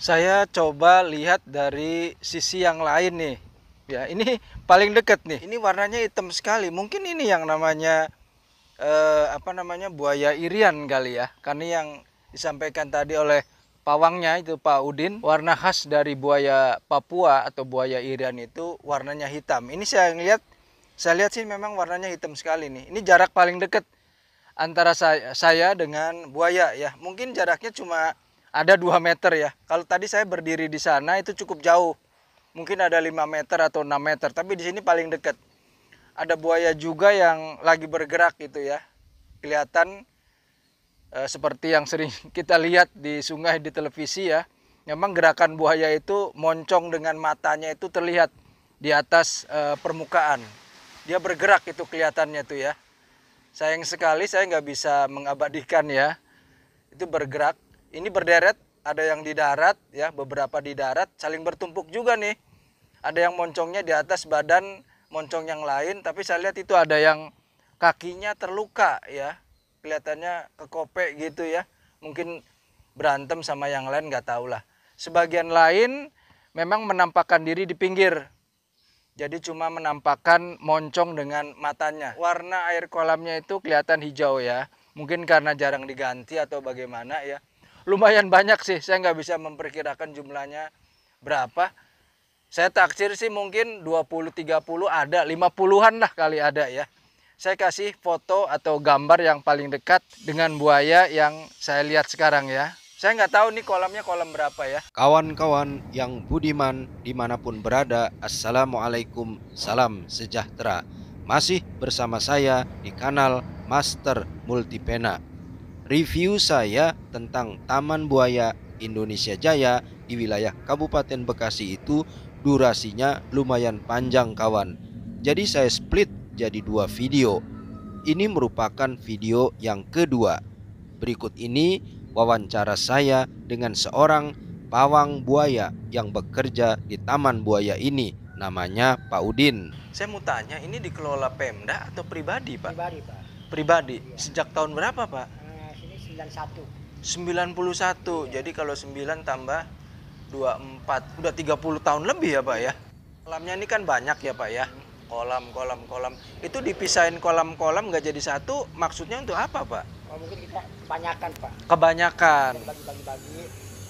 Saya coba lihat dari sisi yang lain nih. Ya, ini paling dekat nih. Ini warnanya hitam sekali. Mungkin ini yang namanya buaya irian kali ya. Karena yang disampaikan tadi oleh pawangnya itu Pak Udin, warna khas dari buaya Papua atau buaya irian itu warnanya hitam. Ini saya lihat sih memang warnanya hitam sekali nih. Ini jarak paling dekat antara saya dengan buaya ya. Mungkin jaraknya cuma ada 2 meter ya. Kalau tadi saya berdiri di sana itu cukup jauh. Mungkin ada 5 meter atau 6 meter, tapi di sini paling dekat. Ada buaya juga yang lagi bergerak gitu ya. Kelihatan seperti yang sering kita lihat di sungai di televisi ya. Memang gerakan buaya itu moncong dengan matanya itu terlihat di atas permukaan. Dia bergerak itu kelihatannya tuh ya. Sayang sekali saya nggak bisa mengabadikan ya. Itu bergerak. Ini berderet, ada yang di darat ya, beberapa di darat, saling bertumpuk juga nih. Ada yang moncongnya di atas badan moncong yang lain, tapi saya lihat itu ada yang kakinya terluka ya. Kelihatannya kekope gitu ya. Mungkin berantem sama yang lain, nggak tahu lah. Sebagian lain memang menampakkan diri di pinggir. Jadi cuma menampakkan moncong dengan matanya. Warna air kolamnya itu kelihatan hijau ya. Mungkin karena jarang diganti atau bagaimana ya. Lumayan banyak sih, saya nggak bisa memperkirakan jumlahnya berapa. Saya taksir sih mungkin 20-30 ada, 50-an lah kali ada ya. Saya kasih foto atau gambar yang paling dekat dengan buaya yang saya lihat sekarang ya. Saya nggak tahu nih kolamnya kolam berapa ya. Kawan-kawan yang budiman dimanapun berada, Assalamualaikum, salam sejahtera. Masih bersama saya di kanal Master Multipena. Review saya tentang Taman Buaya Indonesia Jaya di wilayah Kabupaten Bekasi itu durasinya lumayan panjang kawan. Jadi saya split jadi 2 video. Ini merupakan video yang kedua. Berikut ini wawancara saya dengan seorang pawang buaya yang bekerja di Taman Buaya ini. Namanya Pak Udin. Saya mau tanya, ini dikelola Pemda atau pribadi Pak? Pribadi Pak. Pribadi. Iya. Sejak tahun berapa Pak? Sini 91. 91. Jadi kalau 9 tambah 24, udah 30 tahun lebih ya Pak ya. Kolamnya ini kan banyak ya Pak ya. Kolam. Itu dipisahin kolam-kolam nggak jadi satu, maksudnya untuk apa Pak? Oh, mungkin kita kebanyakan Pak. Kebanyakan. Kita bagi-bagi.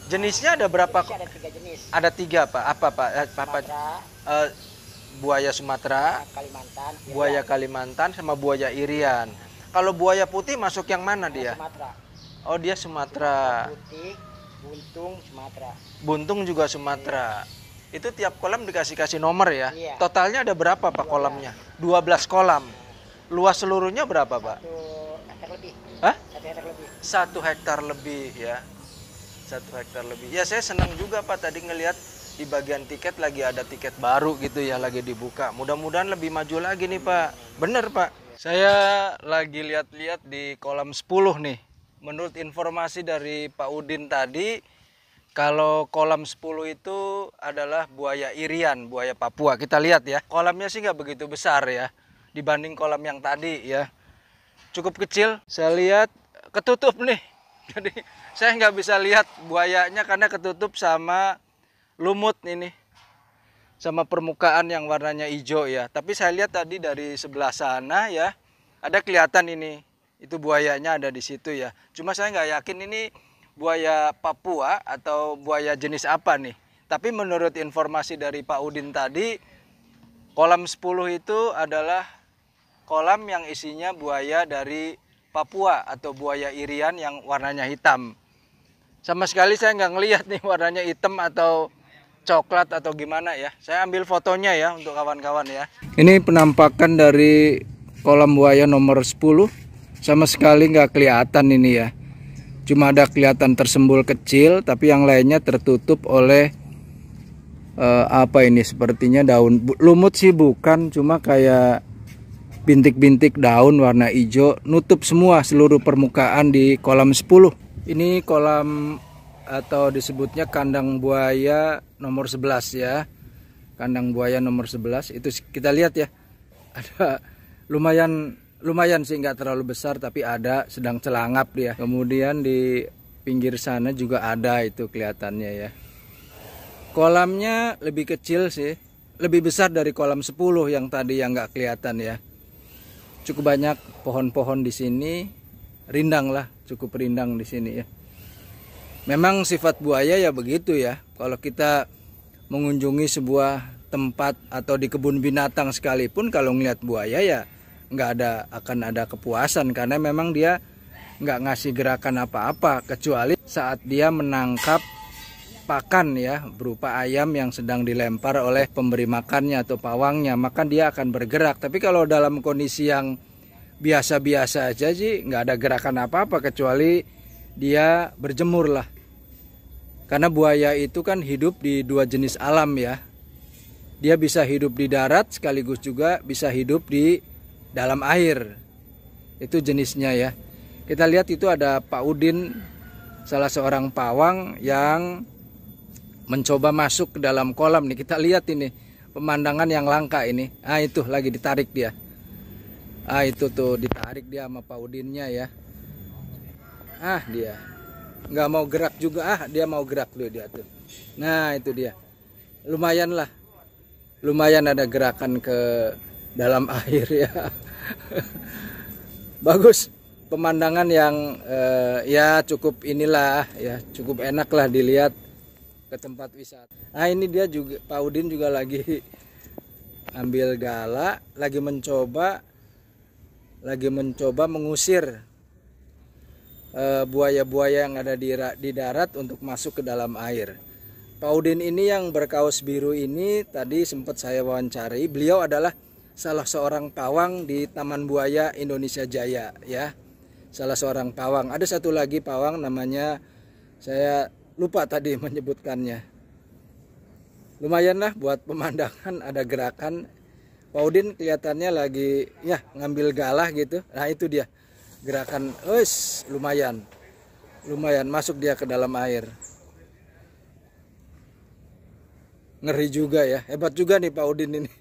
Jenisnya ada berapa? Ada 3 jenis. Ada 3 Pak. Apa Pak? Sumatera, Buaya Sumatera, Kalimantan, buaya Irian. Kalimantan sama buaya irian. Kalau buaya putih masuk yang mana dia? Sumatera. Oh, dia Sumatera. Putih, buntung, Sumatera. Buntung juga Sumatera. Itu tiap kolam dikasih nomor ya. Iya. Totalnya ada berapa Pak kolamnya? 12 kolam. Luas seluruhnya berapa Pak? 1 hektar lebih. Hah? 1 hektar lebih. 1 hektar lebih ya. 1 hektar lebih. Ya saya senang juga Pak tadi ngelihat di bagian tiket lagi ada tiket baru gitu ya, lagi dibuka. Mudah-mudahan lebih maju lagi nih Pak. Bener Pak. Saya lagi lihat-lihat di kolam 10 nih. Menurut informasi dari Pak Udin tadi, kalau kolam 10 itu adalah buaya irian, buaya Papua. Kita lihat ya. Kolamnya sih nggak begitu besar ya dibanding kolam yang tadi ya. Cukup kecil. Saya lihat ketutup nih. Jadi saya nggak bisa lihat buayanya karena ketutup sama lumut ini. Sama permukaan yang warnanya hijau ya. Tapi saya lihat tadi dari sebelah sana ya. Ada kelihatan ini. Itu buayanya ada di situ ya. Cuma saya nggak yakin ini buaya Papua atau buaya jenis apa nih. Tapi menurut informasi dari Pak Udin tadi, kolam 10 itu adalah kolam yang isinya buaya dari Papua atau buaya irian yang warnanya hitam. Sama sekali saya nggak ngelihat nih warnanya hitam atau coklat atau gimana ya. Saya ambil fotonya ya untuk kawan-kawan ya. Ini penampakan dari kolam buaya nomor 10. Sama sekali nggak kelihatan ini ya. Cuma ada kelihatan tersembul kecil, tapi yang lainnya tertutup oleh apa ini? Sepertinya daun lumut sih bukan, cuma kayak bintik-bintik daun warna hijau nutup semua seluruh permukaan di kolam 10. Ini kolam atau disebutnya kandang buaya nomor 11 ya. Kandang buaya nomor 11 itu kita lihat ya. Ada lumayan sih, nggak terlalu besar tapi ada, sedang celangap dia. Kemudian di pinggir sana juga ada itu kelihatannya ya. Kolamnya lebih kecil sih, lebih besar dari kolam 10 yang tadi yang nggak kelihatan ya. Cukup banyak pohon-pohon di sini, rindang lah, cukup rindang di sini ya. Memang sifat buaya ya begitu ya. Kalau kita mengunjungi sebuah tempat atau di kebun binatang sekalipun, kalau ngeliat buaya ya akan ada kepuasan, karena memang dia nggak ngasih gerakan apa-apa kecuali saat dia menangkap pakan ya, berupa ayam yang sedang dilempar oleh pemberi makannya atau pawangnya, maka dia akan bergerak. Tapi kalau dalam kondisi yang biasa-biasa aja sih nggak ada gerakan apa-apa kecuali dia berjemur lah. Karena buaya itu kan hidup di dua jenis alam ya. Dia bisa hidup di darat sekaligus juga bisa hidup di dalam air. Itu jenisnya ya. Kita lihat itu ada Pak Udin, salah seorang pawang yang mencoba masuk ke dalam kolam nih. Kita lihat ini pemandangan yang langka ini. Ah, itu lagi ditarik dia. Ah, itu tuh ditarik dia sama Pak Udinnya ya. Ah, dia nggak mau gerak juga. Ah, dia mau gerak dulu dia tuh. Nah, itu dia. Lumayan lah. Lumayan ada gerakan ke dalam air ya. Bagus. Pemandangan yang ya cukup inilah ya, cukup enak lah dilihat ke tempat wisata. Nah, ini dia juga Pak Udin juga lagi ambil gala, lagi mencoba mengusir buaya-buaya yang ada di darat untuk masuk ke dalam air. Pak Udin ini yang berkaos biru ini tadi sempat saya wawancari. Beliau adalah salah seorang pawang di Taman Buaya Indonesia Jaya ya. Salah seorang pawang. Ada satu lagi pawang namanya saya lupa tadi menyebutkannya. Lumayan lah buat pemandangan, ada gerakan. Pak Udin kelihatannya lagi ya ngambil galah gitu. Nah, itu dia gerakan. Lumayan. Lumayan masuk dia ke dalam air. Ngeri juga ya. Hebat juga nih Pak Udin ini.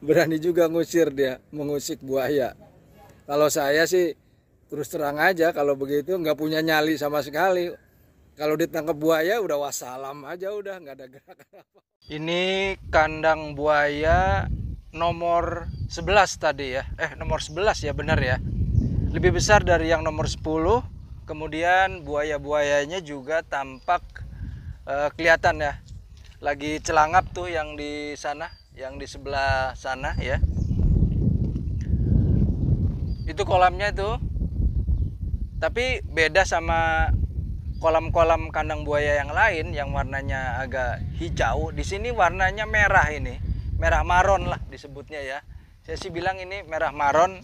Berani juga ngusir dia, mengusik buaya. Kalau saya sih terus terang aja, kalau begitu nggak punya nyali sama sekali. Kalau ditangkap buaya udah wassalam aja, udah nggak ada gerakan apa. Ini kandang buaya nomor 11 tadi ya. Nomor 11 ya, benar ya. Lebih besar dari yang nomor 10. Kemudian buaya-buayanya juga tampak kelihatan ya. Lagi celangap tuh yang di sana, yang di sebelah sana ya. Itu kolamnya itu. Tapi beda sama kolam-kolam kandang buaya yang lain yang warnanya agak hijau. Di sini warnanya merah ini. Merah maron lah disebutnya ya. Saya sih bilang ini merah maron.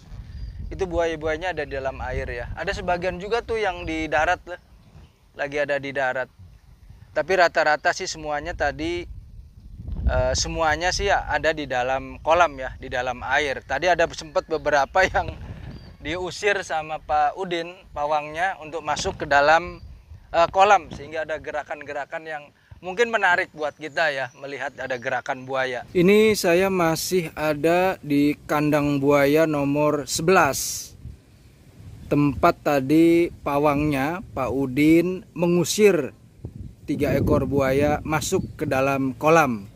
Itu buaya-buayanya ada di dalam air ya. Ada sebagian juga tuh yang di darat lah. Lagi ada di darat. Tapi rata-rata sih semuanya tadi semuanya sih ada di dalam kolam ya, di dalam air. Tadi ada sempat beberapa yang diusir sama Pak Udin, pawangnya, untuk masuk ke dalam kolam, sehingga ada gerakan-gerakan yang mungkin menarik buat kita ya, melihat ada gerakan buaya. Ini saya masih ada di kandang buaya nomor 11. Tempat tadi pawangnya Pak Udin mengusir 3 ekor buaya masuk ke dalam kolam.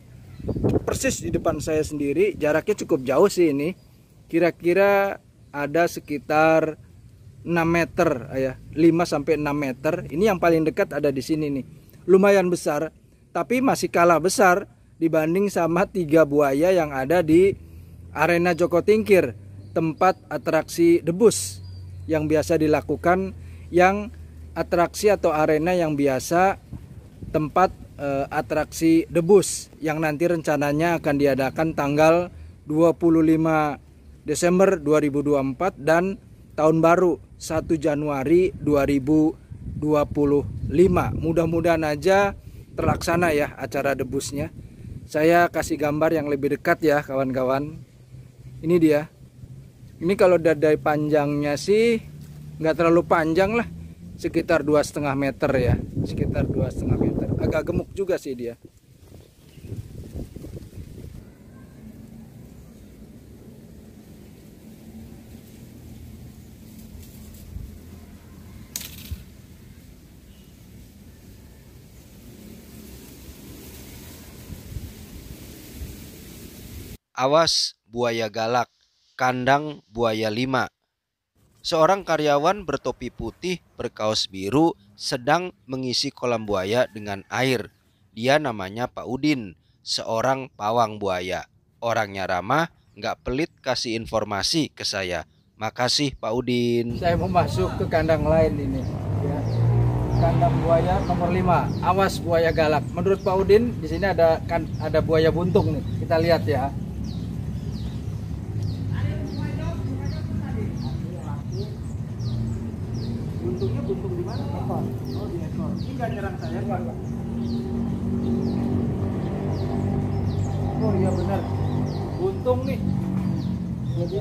Persis di depan saya sendiri, jaraknya cukup jauh sih ini. Kira-kira ada sekitar 6 meter ya, 5 sampai 6 meter. Ini yang paling dekat ada di sini nih. Lumayan besar, tapi masih kalah besar dibanding sama 3 buaya yang ada di arena Joko Tingkir, tempat atraksi debus yang biasa dilakukan, yang atraksi atau arena yang biasa tempat atraksi debus yang nanti rencananya akan diadakan tanggal 25 Desember 2024 dan tahun baru 1 Januari 2025. Mudah-mudahan aja terlaksana ya acara debusnya. Saya kasih gambar yang lebih dekat ya kawan-kawan. Ini dia. Ini kalau dari panjangnya sih nggak terlalu panjang lah, sekitar 2,5 meter ya, sekitar 2,5 meter. Agak gemuk juga sih dia. Awas buaya galak, kandang buaya 5. Seorang karyawan bertopi putih berkaos biru sedang mengisi kolam buaya dengan air. Dia namanya Pak Udin, seorang pawang buaya. Orangnya ramah, nggak pelit kasih informasi ke saya. Makasih Pak Udin. Saya mau masuk ke kandang lain ini ya. Kandang buaya nomor 5. Awas buaya galak. Menurut Pak Udin di sini ada buaya buntung nih. Kita lihat ya. Buntungnya buntung di mana? Ekor. Oh, di ekor. Ini nggak nyerang saya, Pak. Oh iya benar. Buntung nih. Jadi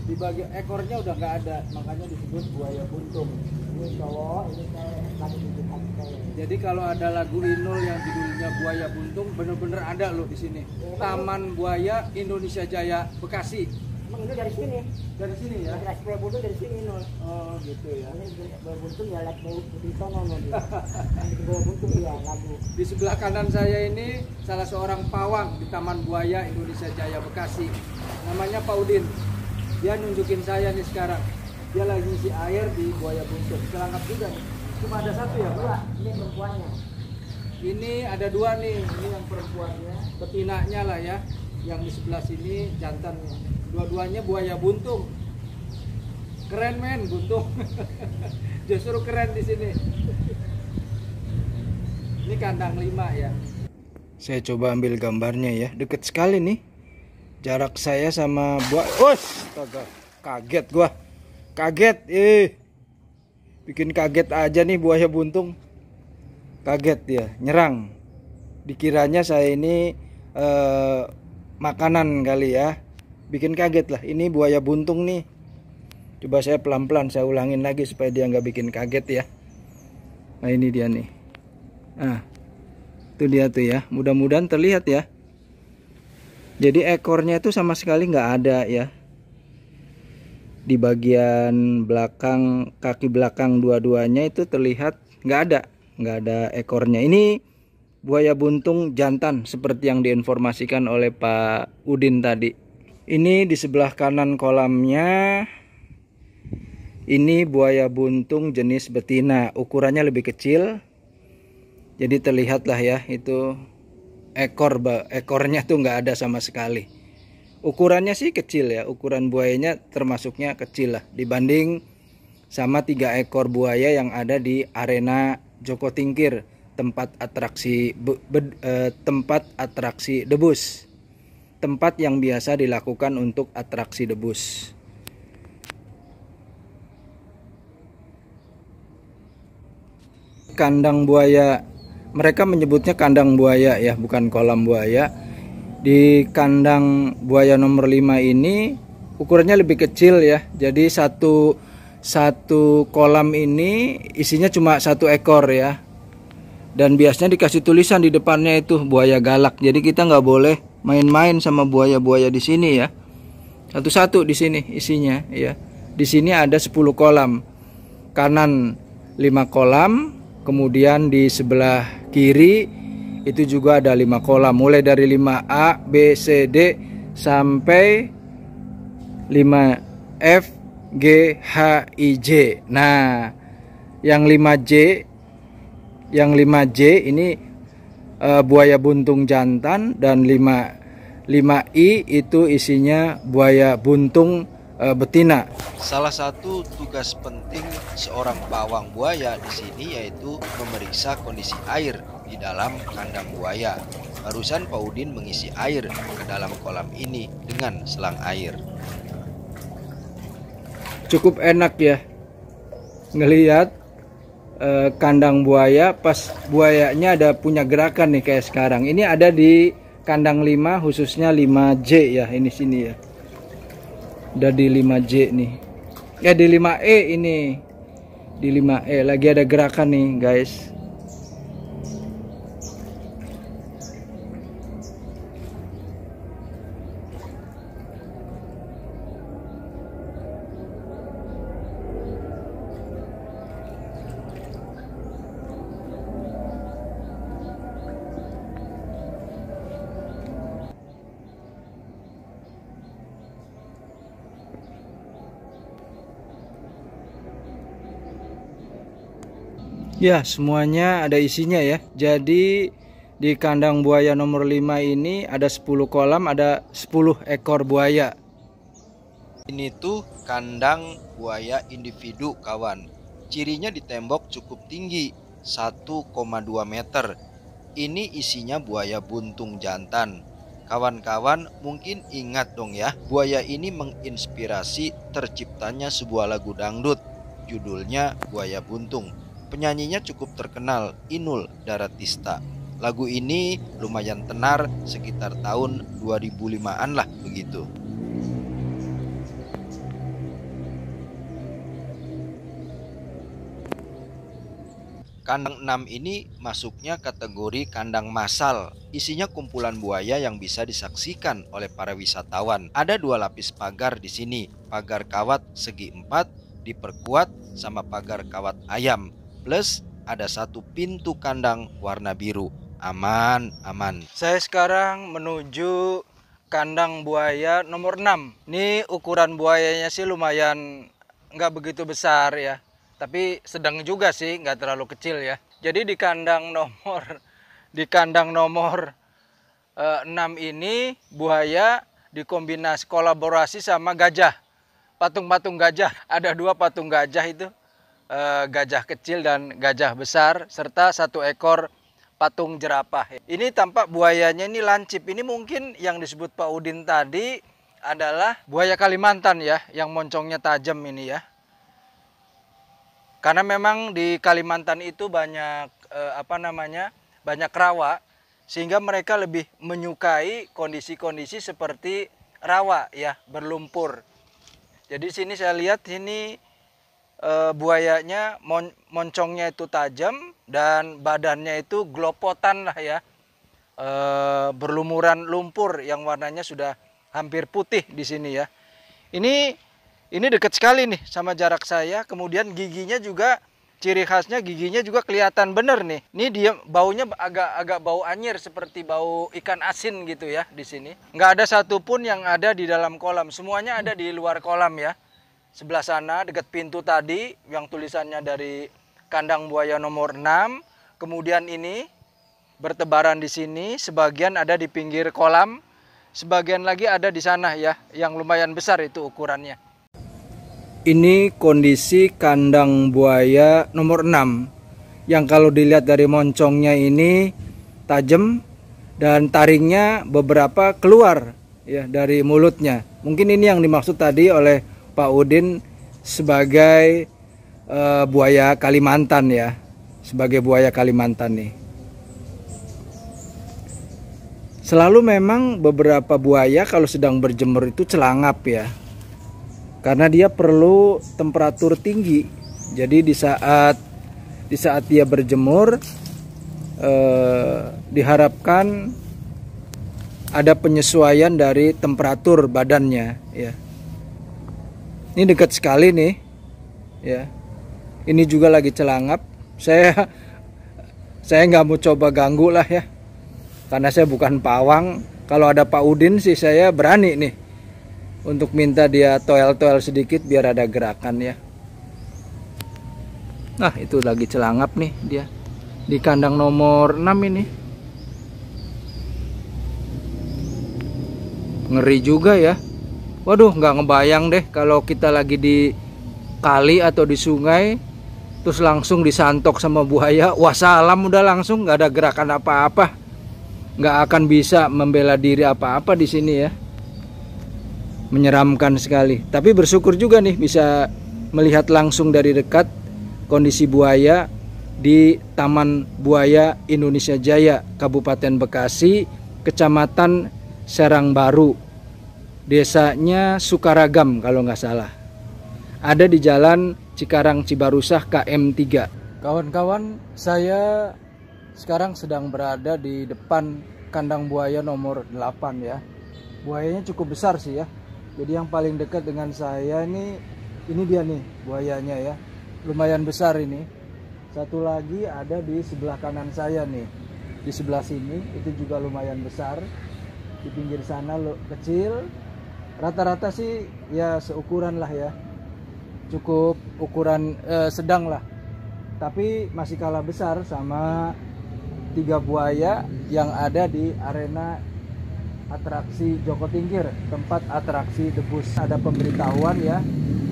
di bagian ekornya udah nggak ada, makanya disebut buaya buntung. Ini cowok, ini cewek. Lagi tunjukkan cewek. Jadi kalau ada lagu Inul yang judulnya Buaya Buntung, bener-bener ada loh di sini. Taman Buaya Indonesia Jaya Bekasi. Emang ini dari sini. Dari sini ya? Dari buaya buntung dari sini nol. Oh gitu ya. Ini buaya buntung ya lihat buaya di sono nol. Buaya buntung ya lagu. Di sebelah kanan saya ini salah seorang pawang di Taman Buaya Indonesia Jaya Bekasi. Namanya Pak Udin. Dia nunjukin saya nih sekarang. Dia lagi ngisi air di buaya buntung. Selangkap juga nih. Cuma ada satu ya, Pak? Ini perempuannya. Ini ada 2 nih. Ini yang perempuannya, betinanya lah ya. Yang di sebelah sini jantannya. Dua-duanya buaya buntung. Keren men, buntung. Justru keren di sini. Ini kandang 5 ya. Saya coba ambil gambarnya ya. Deket sekali nih. Jarak saya sama buaya. Astaga, kaget gua. Kaget, bikin kaget aja nih buaya buntung. Kaget dia, nyerang. Dikiranya saya ini makanan kali ya. Bikin kaget lah. Ini buaya buntung nih. Coba saya pelan-pelan saya ulangin lagi supaya dia nggak bikin kaget ya. Nah ini dia nih. Nah, itu dia tuh ya. Mudah-mudahan terlihat ya. Jadi ekornya itu sama sekali nggak ada ya. Di bagian belakang, kaki belakang dua-duanya itu terlihat nggak ada ekornya. Ini buaya buntung jantan seperti yang diinformasikan oleh Pak Udin tadi. Ini di sebelah kanan kolamnya. Ini buaya buntung jenis betina, ukurannya lebih kecil. Jadi terlihat lah ya, itu ekornya tuh nggak ada sama sekali. Ukurannya sih kecil ya, ukuran buayanya termasuknya kecil lah dibanding sama 3 ekor buaya yang ada di arena Joko Tingkir, tempat atraksi debus. Tempat yang biasa dilakukan untuk atraksi debus. Kandang buaya, mereka menyebutnya kandang buaya ya, bukan kolam buaya. Di kandang buaya nomor 5 ini ukurannya lebih kecil ya. Jadi satu kolam ini isinya cuma 1 ekor ya. Dan biasanya dikasih tulisan di depannya itu buaya galak. Jadi kita nggak boleh main-main sama buaya-buaya di sini ya. Satu-satu di sini isinya ya. Di sini ada 10 kolam. Kanan 5 kolam, kemudian di sebelah kiri itu juga ada 5 kolam. Mulai dari 5A, B, C, D sampai 5F, G, H, I, J. Nah, yang 5J ini buaya buntung jantan, dan 5I itu isinya buaya buntung betina. Salah satu tugas penting seorang pawang buaya di sini yaitu memeriksa kondisi air di dalam kandang buaya. Barusan Pak Udin mengisi air ke dalam kolam ini dengan selang air. Cukup enak ya ngelihat kandang buaya pas buayanya ada punya gerakan nih kayak sekarang. Ini ada di kandang 5, khususnya 5J ya, ini sini ya. Udah di 5J nih. Ya di 5E ini. Di 5E lagi ada gerakan nih, guys. Ya, semuanya ada isinya ya. Jadi di kandang buaya nomor 5 ini ada 10 kolam, ada 10 ekor buaya. Ini tuh kandang buaya individu kawan. Cirinya di tembok cukup tinggi, 1,2 meter. Ini isinya buaya buntung jantan. Kawan-kawan mungkin ingat dong ya, buaya ini menginspirasi terciptanya sebuah lagu dangdut. Judulnya Buaya Buntung. Penyanyinya cukup terkenal, Inul Daratista. Lagu ini lumayan tenar sekitar tahun 2005-an lah begitu. Kandang 6 ini masuknya kategori kandang massal. Isinya kumpulan buaya yang bisa disaksikan oleh para wisatawan. Ada 2 lapis pagar di sini. Pagar kawat segi 4 diperkuat sama pagar kawat ayam. Plus ada 1 pintu kandang warna biru. Aman, aman. Saya sekarang menuju kandang buaya nomor 6. Ini ukuran buayanya sih lumayan nggak begitu besar ya. Tapi sedang juga sih, nggak terlalu kecil ya. Jadi di kandang nomor 6 ini buaya dikombinasi kolaborasi sama gajah. Patung-patung gajah. Ada 2 patung gajah itu. Gajah kecil dan gajah besar. Serta 1 ekor patung jerapah. Ini tampak buayanya ini lancip. Ini mungkin yang disebut Pak Udin tadi adalah buaya Kalimantan ya. Yang moncongnya tajam ini ya. Karena memang di Kalimantan itu banyak banyak rawa, sehingga mereka lebih menyukai kondisi-kondisi seperti rawa ya, berlumpur. Jadi sini saya lihat ini buayanya moncongnya itu tajam dan badannya itu glopotan lah ya, berlumuran lumpur yang warnanya sudah hampir putih di sini ya. Ini dekat sekali nih sama jarak saya. Kemudian giginya juga, ciri khasnya giginya juga kelihatan bener nih. Ini dia baunya agak bau anyir seperti bau ikan asin gitu ya di sini. Nggak ada satupun yang ada di dalam kolam. Semuanya ada di luar kolam ya. Sebelah sana dekat pintu tadi yang tulisannya dari kandang buaya nomor 6. Kemudian ini bertebaran di sini. Sebagian ada di pinggir kolam. Sebagian lagi ada di sana ya. Yang lumayan besar itu ukurannya. Ini kondisi kandang buaya nomor 6 yang kalau dilihat dari moncongnya ini tajam dan taringnya beberapa keluar ya dari mulutnya. Mungkin ini yang dimaksud tadi oleh Pak Udin sebagai buaya Kalimantan ya, sebagai buaya Kalimantan nih. Selalu memang beberapa buaya kalau sedang berjemur itu celangap ya. Karena dia perlu temperatur tinggi. Jadi di saat dia berjemur diharapkan ada penyesuaian dari temperatur badannya ya. Ini dekat sekali nih ya. Ini juga lagi celangap. Saya nggak mau coba ganggu lah ya. Karena saya bukan pawang. Kalau ada Pak Udin sih saya berani nih untuk minta dia toel-toel sedikit biar ada gerakan ya. Nah itu lagi celangap nih dia. Di kandang nomor 6 ini. Ngeri juga ya. Waduh nggak ngebayang deh kalau kita lagi di kali atau di sungai. Terus langsung disantok sama buaya. Wassalam udah langsung nggak ada gerakan apa-apa. Nggak akan bisa membela diri apa-apa di sini ya. Menyeramkan sekali. Tapi bersyukur juga nih bisa melihat langsung dari dekat kondisi buaya di Taman Buaya Indonesia Jaya, Kabupaten Bekasi, Kecamatan Serang Baru, desanya Sukaragam kalau nggak salah. Ada di Jalan Cikarang Cibarusah KM 3. Kawan-kawan, saya sekarang sedang berada di depan kandang buaya nomor 8 ya. Buayanya cukup besar sih ya. Jadi yang paling dekat dengan saya ini dia nih buayanya ya. Lumayan besar ini. Satu lagi ada di sebelah kanan saya nih. Di sebelah sini itu juga lumayan besar. Di pinggir sana kecil. Rata-rata sih ya seukuran lah ya. Cukup ukuran sedang lah. tapi masih kalah besar sama 3 buaya yang ada di arena atraksi Joko Tingkir, tempat atraksi debus. Ada pemberitahuan ya,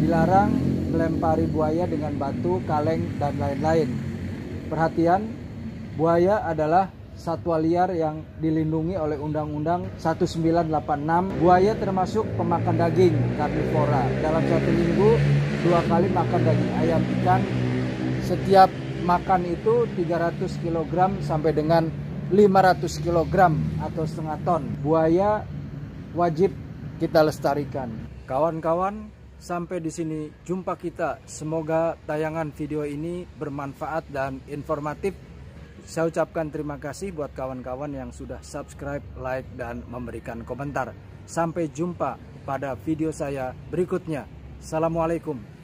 dilarang melempari buaya dengan batu, kaleng, dan lain-lain. Perhatian, buaya adalah satwa liar yang dilindungi oleh Undang-Undang 1986. Buaya termasuk pemakan daging karnivora. Dalam 1 minggu 2 kali makan daging ayam, ikan. Setiap makan itu 300 kg sampai dengan 500 kg atau setengah ton. Buaya wajib kita lestarikan. Kawan-kawan, sampai di sini jumpa kita. Semoga tayangan video ini bermanfaat dan informatif. Saya ucapkan terima kasih buat kawan-kawan yang sudah subscribe, like, dan memberikan komentar. Sampai jumpa pada video saya berikutnya. Assalamualaikum.